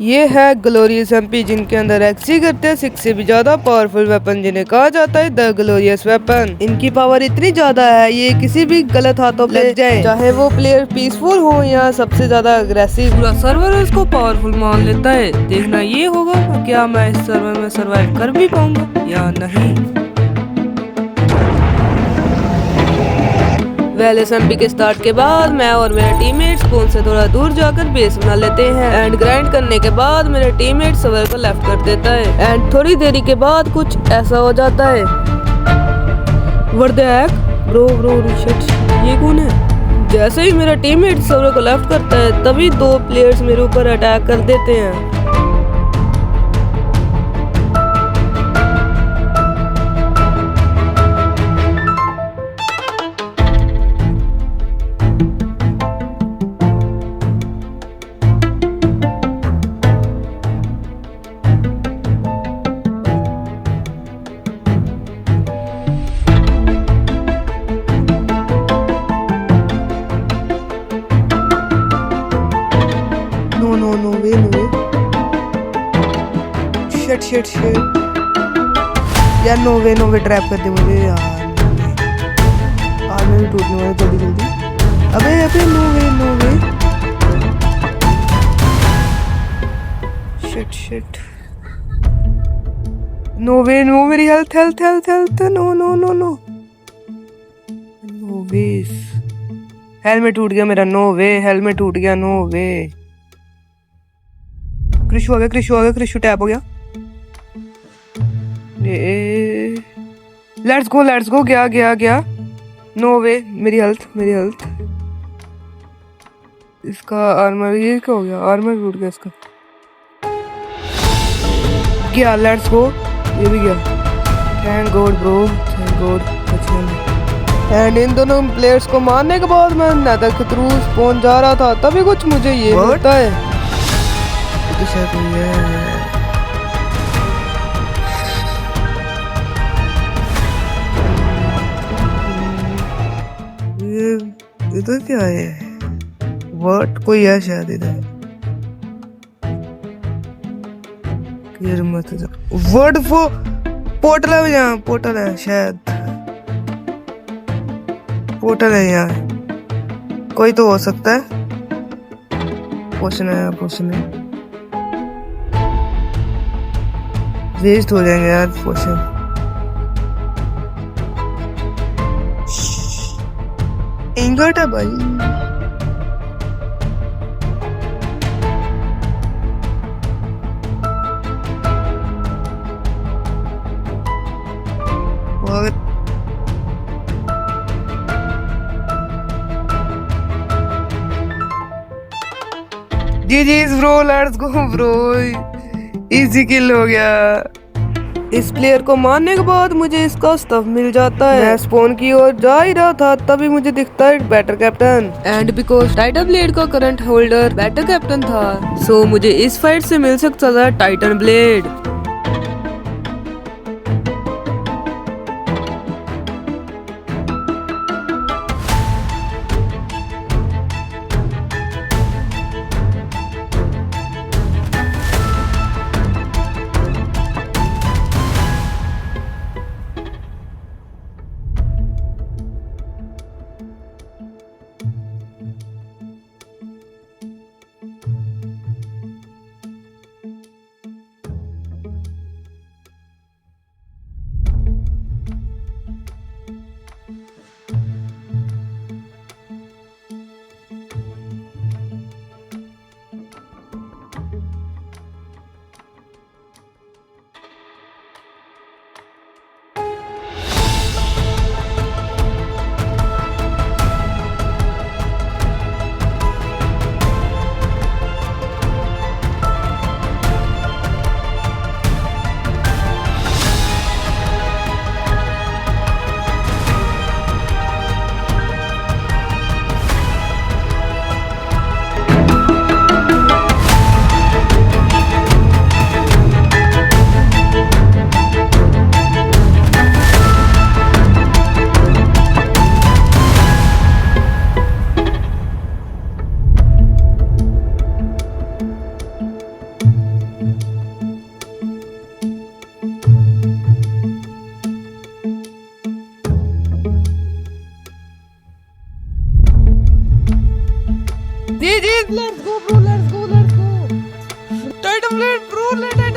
ये है glorious MP जिनके अंदर एक्सी करते हैं 6 से भी ज्यादा पावरफुल वेपन जिन्हें कहा जाता है द ग्लोरियस वेपन। इनकी पावर इतनी ज्यादा है ये किसी भी गलत हाथों पे लग जाए, चाहे वो प्लेयर पीसफुल हो या सबसे ज्यादा अग्रेसिव, पूरा सर्वर इसको पावरफुल मान लेता है। देखना ये होगा क्या मैं इस सर्वर में सर्वाइव कर भी पाऊंगा या नहीं। इस एमपी के स्टार्ट के बाद मैं और मेरे टीममेट्स स्पॉन से थोड़ा दूर जाकर बेस बना लेते हैं एंड ग्राइंड करने के बाद मेरे टीममेट सर्वर को लेफ्ट कर देता है एंड थोड़ी देरी के बाद कुछ ऐसा हो जाता है। What the heck bro bro shit, ये कौन है? जैसे ही मेरा टीममेट सर्वर को लेफ्ट करता है तभी दो प्लेयर्स मेरे ऊपर अटैक कर देते हैं। नो वे शिट यार, नो वे ट्रैप कर दे मुझे यार। आज मैं भी टूटने वाला जल्दी। अबे नो वे शिट नो मेरी हेल्थ नो वेस। हेलमेट टूट गया मेरा, नो वे हेलमेट टूट गया, नो वे। क्रिशु टैप हो गया। लेट्स गो गया। नो वे मेरी हेल्थ इसका आर्मर, ये क्या हो गया? आर्मर टूट गया इसका। गया, लेट्स गो, ये भी गया। Thank God bro, thank God. And in दोनों प्लेयर्स को मारने के बाद मैं नेदर के थ्रू स्पॉन जा रहा था, तभी कुछ मुझे ये मिलता है। तो शायद ये इधर क्या है? वर्ड कोई है शायद इधर। क्लियर मत जा। वर्ड वो पोर्टल है यहाँ, पोर्टल है शायद, पोर्टल है यहाँ। कोई तो हो सकता है। पोशन है वेस्ट हो जाएंगे यार पोशन। इंगट है भाई। GG's bro, let's go bro, easy kill हो गया। इस प्लेयर को मारने के बाद मुझे इसका स्टफ मिल जाता है। मैं स्पॉन की ओर जा ही रहा था तभी मुझे दिखता है better captain, and because titan blade का करंट होल्डर बैटर कैप्टन था, सो मुझे इस फाइट से मिल सकता था titan blade. Let's go, bro. Let's go. Titan blade, bro.